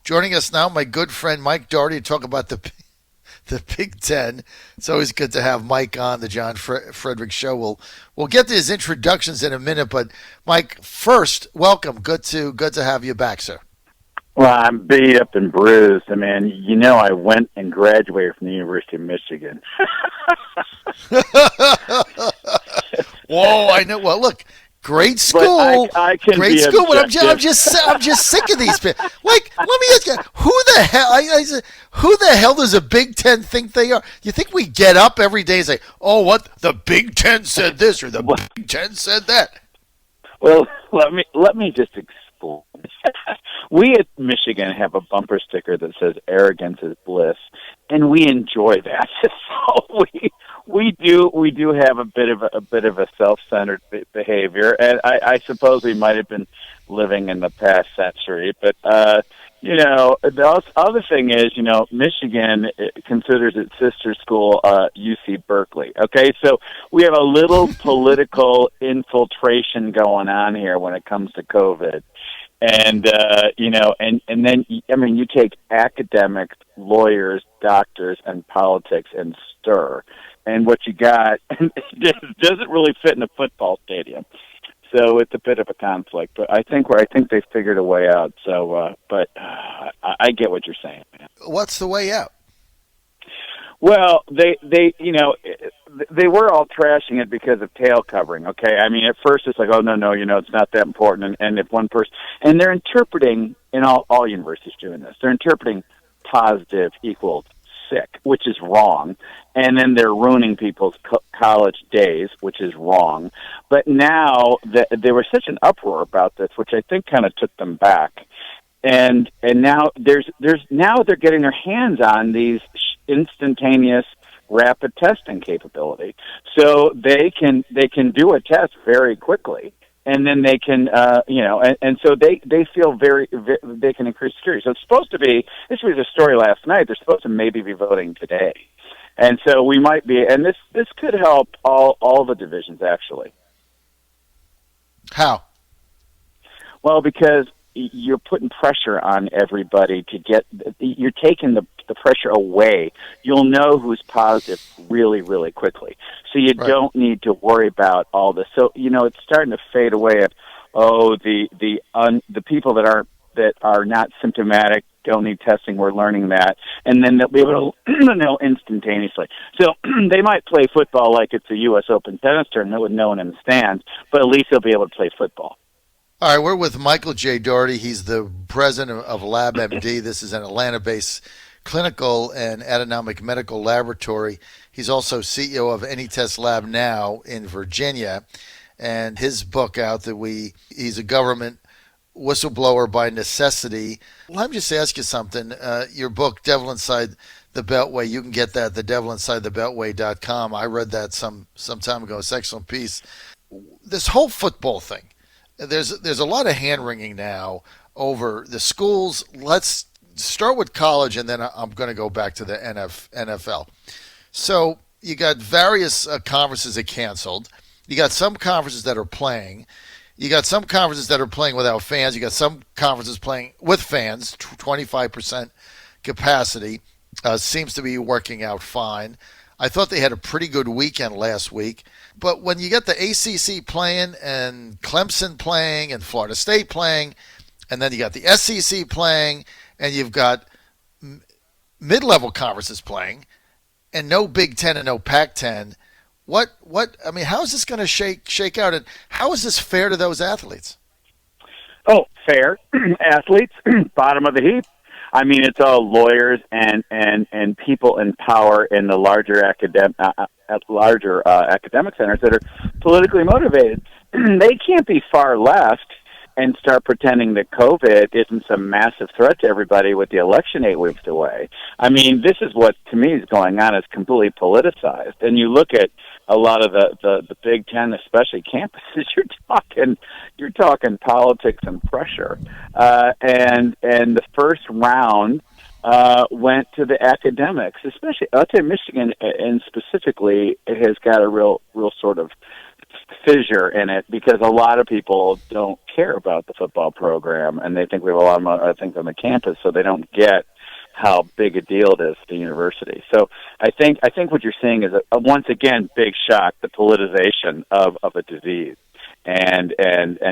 Joining us now, my good friend Mike Dougherty to talk about the Big Ten. It's always good to have Mike on the John Fredericks Show. We'll get to his introductions in a minute, but Mike, first, welcome. Good to have you back, sir. Well, I'm beat up and bruised. I mean, you know, I went and graduated from the University of Michigan. Whoa, I know. Well, look, great school. I can great be school, but I'm just sick of these people. Like, let me ask you, who the hell? I said, who the hell does a Big Ten think they are? You think we get up every day and say, "Oh, what the Big Ten said this or the Big Ten said that"? Well, let me just explain. We at Michigan have a bumper sticker that says "Arrogance is bliss," and we enjoy that. So we do have a bit of a self-centered behavior, and I suppose we might have been living in the past century. But you know, the other thing is, you know, Michigan considers its sister school UC Berkeley. Okay, so we have a little political infiltration going on here when it comes to COVID. And, you know, and then, I mean, you take academics, lawyers, doctors, and politics and stir. And what you got doesn't really fit in a football stadium. So it's a bit of a conflict. But I think they figured a way out. So, but I get what you're saying, man. What's the way out? Well, they you know, they were all trashing it because of tail covering, okay? I mean, at first it's like, oh, no, you know, it's not that important. And if one person, and they're interpreting, in all universities doing this, they're interpreting positive equals sick, which is wrong. And then they're ruining people's college days, which is wrong. But now there was such an uproar about this, which I think kind of took them back. And now they're getting their hands on these instantaneous rapid testing capability, so they can do a test very quickly, and then they can you know, and so they feel very they can increase security. So it's supposed to be, this was a story last night, they're supposed to maybe be voting today, and so we might be, and this could help all the divisions actually. How? Well, because you're putting pressure on everybody you're taking the pressure away. You'll know who's positive really, really quickly. So you don't need to worry about all this. So, you know, it's starting to fade away of, the people that are not symptomatic don't need testing. We're learning that. And then they'll be able to know instantaneously. So they might play football like it's a U.S. Open tennis tournament with no one in the stands, but at least they'll be able to play football. All right, we're with Michael J. Dougherty. He's the president of LabMD. This is an Atlanta-based clinical and autonomic medical laboratory. He's also CEO of AnyTest Lab Now in Virginia. And his book out that he's a government whistleblower by necessity. Let me just ask you something. Your book, Devil Inside the Beltway, you can get that at thedevilinsidethebeltway.com. I read that some time ago. It's an excellent piece. This whole football thing, there's a lot of hand-wringing now over the schools. Let's start with college, and then I'm going to go back to the NFL. So you got various conferences that canceled. You got some conferences that are playing. You got some conferences that are playing without fans. You got some conferences playing with fans, 25% capacity. Seems to be working out fine. I thought they had a pretty good weekend last week. But when you get the ACC playing and Clemson playing and Florida State playing, and then you got the SEC playing, and you've got mid-level conferences playing, and no Big Ten and no Pac-10, I mean, how is this going to shake out, and how is this fair to those athletes? Oh, fair. Athletes, bottom of the heap. I mean, it's all lawyers and people in power in the larger academic centers that are politically motivated. They can't be far left and start pretending that COVID isn't some massive threat to everybody with the election 8 weeks away. I mean, this is what, to me, is going on. It's completely politicized. And you look at a lot of the Big Ten, especially campuses, you're talking politics and pressure. And the first round went to the academics, especially I'll tell you, Michigan, and specifically, it has got a real sort of fissure in it because a lot of people don't care about the football program, and they think we have a lot of other things on the campus, so they don't get how big a deal it is to the university. So I think what you're seeing is a once again big shock, the politicization of a disease, and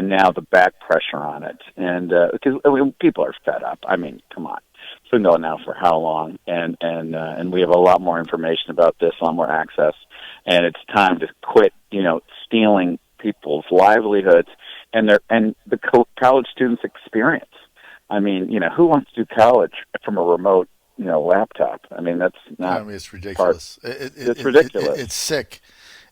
now the back pressure on it, and because people are fed up. I mean, come on. It's been going now for how long? And we have a lot more information about this, a lot more access, and it's time to quit, stealing people's livelihoods and the college students' experience. I mean, who wants to do college from a remote, laptop? I mean, that's not. I mean, it's ridiculous. It's ridiculous. It's sick.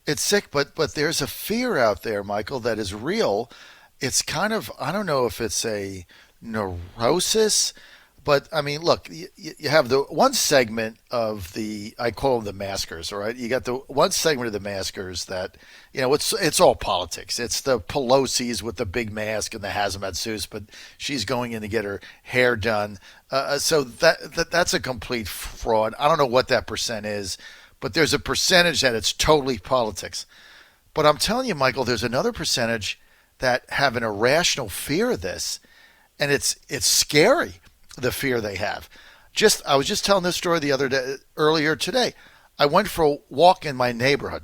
It's sick, but there's a fear out there, Michael, that is real. It's kind of, I don't know if it's a neurosis. But, I mean, look, you have the one segment of I call them the maskers, all right? You got the one segment of the maskers that, it's all politics. It's the Pelosi's with the big mask and the hazmat suits, but she's going in to get her hair done. So that's a complete fraud. I don't know what that percent is, but there's a percentage that it's totally politics. But I'm telling you, Michael, there's another percentage that have an irrational fear of this, and it's scary. The fear they have. I was just telling this story earlier today. I went for a walk in my neighborhood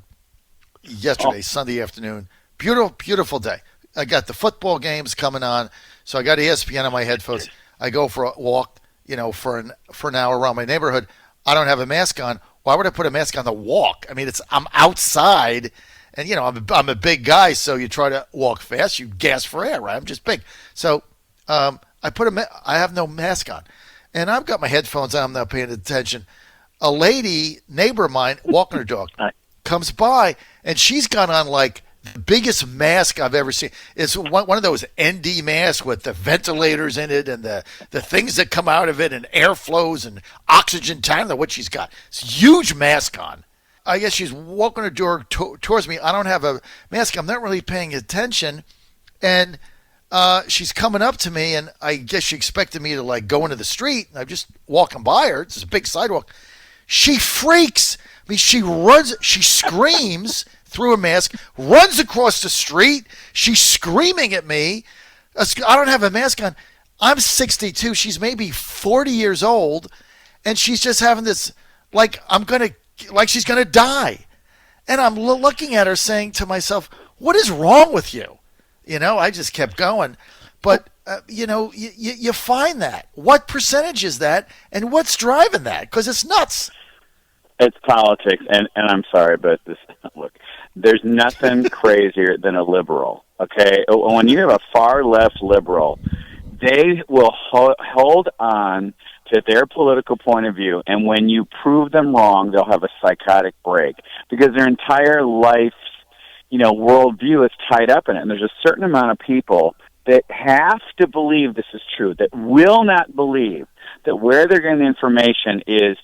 yesterday, Sunday afternoon. Beautiful, beautiful day. I got the football games coming on, so I got ESPN on my headphones. I go for a walk, for an hour around my neighborhood. I don't have a mask on. Why would I put a mask on the walk? I mean, I'm outside, and I'm a big guy, so you try to walk fast, you gasp for air, right? I'm just big, so. I have no mask on, and I've got my headphones on. I'm not paying attention. A lady, neighbor of mine, walking her dog, comes by, and she's got on like the biggest mask I've ever seen. It's one of those ND masks with the ventilators in it and the things that come out of it and airflows and oxygen tank. I don't know what she's got. It's a huge mask on. I guess she's walking her dog towards me. I don't have a mask. I'm not really paying attention, and she's coming up to me, and I guess she expected me to like go into the street. I'm just walking by her. It's a big sidewalk. She freaks. I mean, she runs. She screams through a mask, runs across the street. She's screaming at me. I don't have a mask on. I'm 62. She's maybe 40 years old, and she's just having this like she's gonna die. And I'm looking at her, saying to myself, "What is wrong with you?" I just kept going. But, you find that. What percentage is that, and what's driving that? Because it's nuts. It's politics, and I'm sorry, but look, there's nothing crazier than a liberal, okay? When you have a far-left liberal, they will hold on to their political point of view, and when you prove them wrong, they'll have a psychotic break, because their entire life worldview is tied up in it. And there's a certain amount of people that have to believe this is true, that will not believe that where they're getting the information is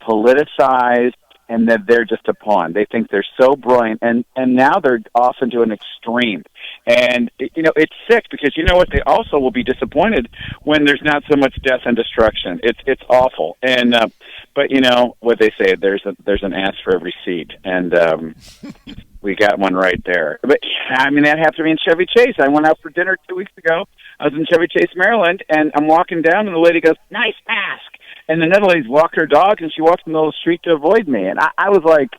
politicized and that they're just a pawn. They think they're so brilliant, and now they're off into an extreme. And, it's sick because you know what? They also will be disappointed when there's not so much death and destruction. It's awful. And, but what they say, there's an ass for every seat. And, we got one right there. But, I mean, that happened to me in Chevy Chase. I went out for dinner 2 weeks ago. I was in Chevy Chase, Maryland, and I'm walking down, and the lady goes, "Nice mask." And the other lady's walking her dog, and she walks in the middle of the street to avoid me. And I was like,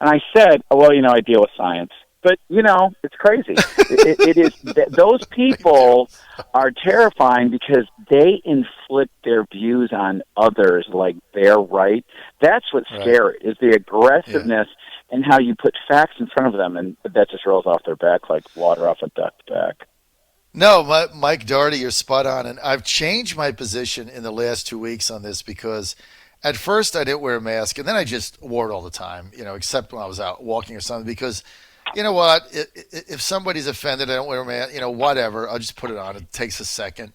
and I said, well, I deal with science. But, it's crazy. it is. Those people are terrifying because they inflict their views on others like they're right. That's what's scary, is the aggressiveness and how you put facts in front of them, and that just rolls off their back like water off a duck's back. No, Mike Dougherty, you're spot on. And I've changed my position in the last 2 weeks on this because at first I didn't wear a mask, and then I just wore it all the time, except when I was out walking or something, because you know what? If somebody's offended, I don't wear a mask, whatever. I'll just put it on. It takes a second.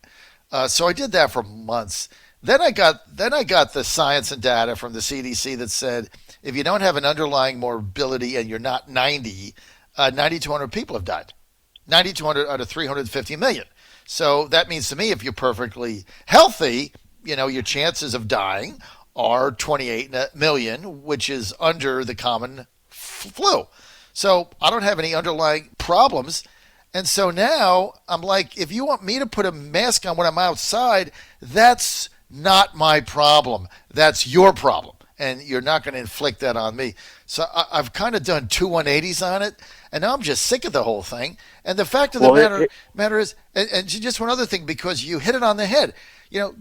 So I did that for months. Then I got the science and data from the CDC that said if you don't have an underlying morbidity and you're not 90, 9,200 people have died. 9,200 out of 350 million. So that means to me if you're perfectly healthy, your chances of dying are 28 million, which is under the common flu. So I don't have any underlying problems. And so now I'm like, if you want me to put a mask on when I'm outside, that's not my problem. That's your problem. And you're not going to inflict that on me. So I've kind of done two 180s on it. And now I'm just sick of the whole thing. And the fact of the matter is, and just one other thing, because you hit it on the head.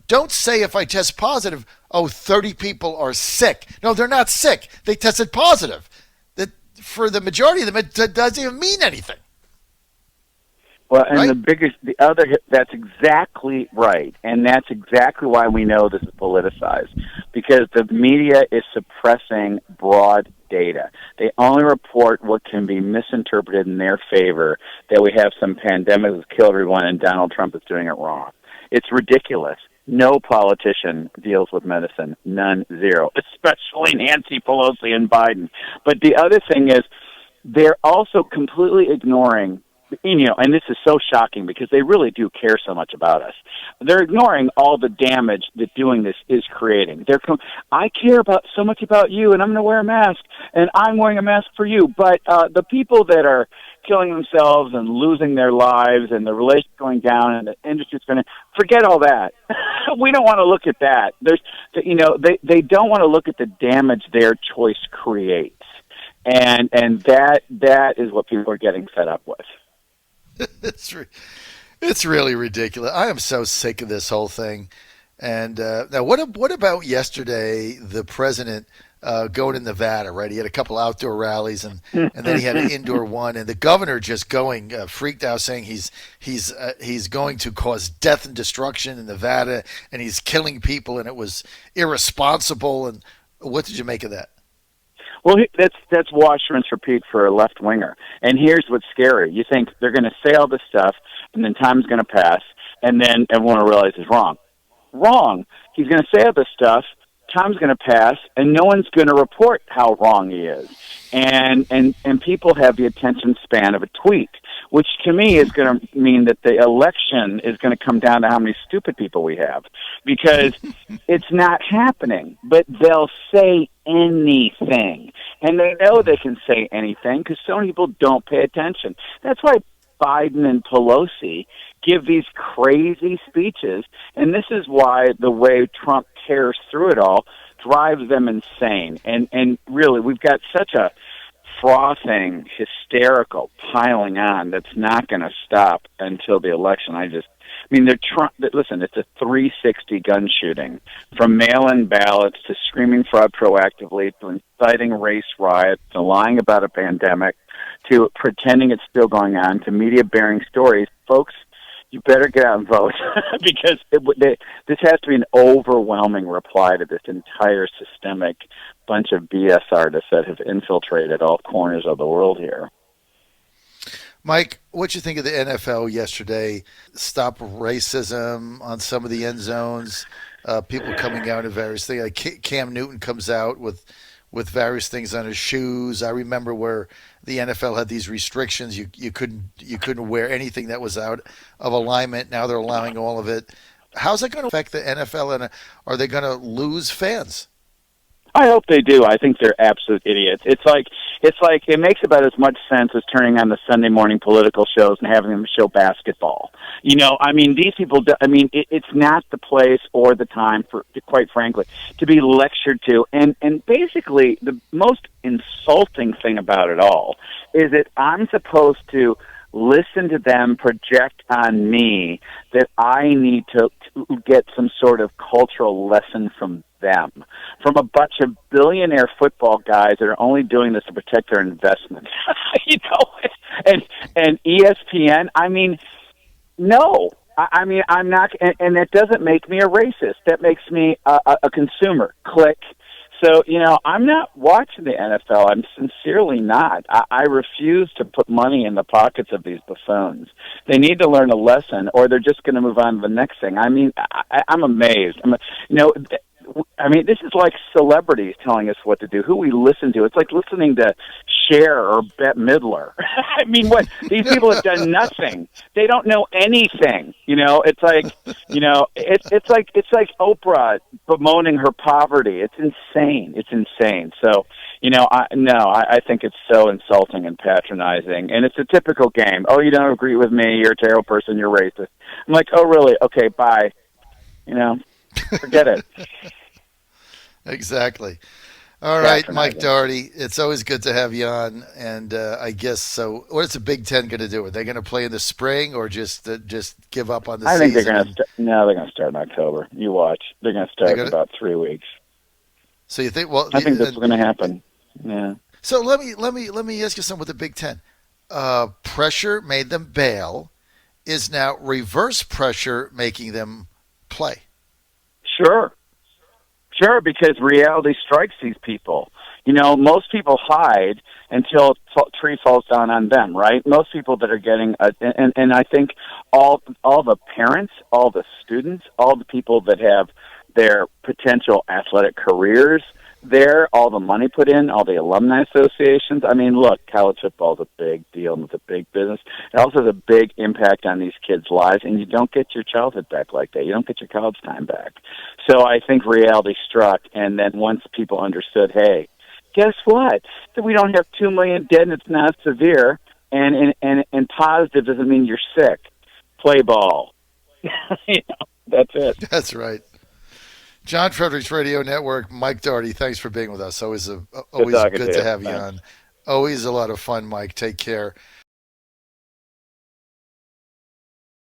Don't say if I test positive, 30 people are sick. No, they're not sick. They tested positive. That for the majority of them, it doesn't even mean anything. Well, and right? That's exactly right. And that's exactly why we know this is politicized. Because the media is suppressing broad data. They only report what can be misinterpreted in their favor, that we have some pandemic that's killed everyone and Donald Trump is doing it wrong. It's ridiculous. No politician deals with medicine. None, zero. Especially Nancy Pelosi and Biden. But the other thing is, they're also completely ignoring, and this is so shocking because they really do care so much about us. They're ignoring all the damage that doing this is creating. I care so much about you, and I'm going to wear a mask, and I'm wearing a mask for you. But the people that are killing themselves and losing their lives and the relationship going down and the industry's going to forget all that. We don't want to look at that. They don't want to look at the damage their choice creates, and that is what people are getting fed up with. It's really ridiculous. I am so sick of this whole thing. And now, what about yesterday? The president going to Nevada, right? He had a couple outdoor rallies, and then he had an indoor one. And the governor just going freaked out, saying he's going to cause death and destruction in Nevada, and he's killing people, and it was irresponsible. And what did you make of that? Well, that's wash, rinse, repeat for a left-winger. And here's what's scary. You think they're going to say all this stuff, and then time's going to pass, and then everyone will realize it's wrong. Wrong. He's going to say all this stuff, time's going to pass, and no one's going to report how wrong he is. And people have the attention span of a tweet, which to me is going to mean that the election is going to come down to how many stupid people we have, because it's not happening. But they'll say anything, and they know they can say anything because so many people don't pay attention. That's why Biden and Pelosi give these crazy speeches, and this is why the way Trump tears through it all drives them insane. And really, we've got such a frothing, hysterical piling on that's not going to stop until the election. Listen, it's a 360 gun shooting, from mail-in ballots to screaming fraud proactively to inciting race riots to lying about a pandemic to pretending it's still going on to media bearing stories. Folks, you better get out and vote because this has to be an overwhelming reply to this entire systemic bunch of BS artists that have infiltrated all corners of the world here. Mike, what you think of the NFL yesterday? Stop racism on some of the end zones, people coming out in various things. Like Cam Newton comes out with various things on his shoes. I remember where the NFL had these restrictions. You couldn't wear anything that was out of alignment. Now they're allowing all of it. How's that going to affect the NFL, and are they going to lose fans? I hope they do. I think they're absolute idiots. It's like it makes about as much sense as turning on the Sunday morning political shows and having them show basketball. These people. It's not the place or the time for, quite frankly, to be lectured to. And basically, the most insulting thing about it all is that I'm supposed to listen to them project on me that I need to get some sort of cultural lesson from them, from a bunch of billionaire football guys that are only doing this to protect their investments. And ESPN, no. I'm not, and that doesn't make me a racist. That makes me a consumer. Click. So, I'm not watching the NFL. I'm sincerely not. I refuse to put money in the pockets of these buffoons. They need to learn a lesson, or they're just going to move on to the next thing. I'm amazed. This is like celebrities telling us what to do, who we listen to. It's like listening to Cher or Bette Midler. I mean, what these people have done nothing. They don't know anything. It's like it's like Oprah bemoaning her poverty. It's insane. It's insane. So I think it's so insulting and patronizing, and it's a typical game. Oh, you don't agree with me? You're a terrible person. You're racist. I'm like, oh, really? Okay, bye. Forget it. Exactly. All right, Mike Dougherty, it's always good to have you on. And I guess so. What is the Big Ten going to do? Are they going to play in the spring or just give up on the season? I think they're going to. No, they're going to start in October. You watch. They're going to start in about 3 weeks. So you think? Well, I think this is going to happen. Yeah. So let me ask you something with the Big Ten. Pressure made them bail. Is now reverse pressure making them play? Sure, because reality strikes these people. Most people hide until a tree falls down on them, right? Most people that are getting, and I think all the parents, all the students, all the people that have their potential athletic careers there, all the money put in, all the alumni associations. I mean, look, college football is a big deal and it's a big business. It also has a big impact on these kids' lives, and you don't get your childhood back like that. You don't get your college time back. So I think reality struck, and then once people understood, hey, guess what? We don't have 2 million dead and it's not severe, and positive doesn't mean you're sick. Play ball. That's it. That's right. John Fredericks Radio Network, Mike Dougherty, thanks for being with us. Always good to have you on. Always a lot of fun, Mike. Take care.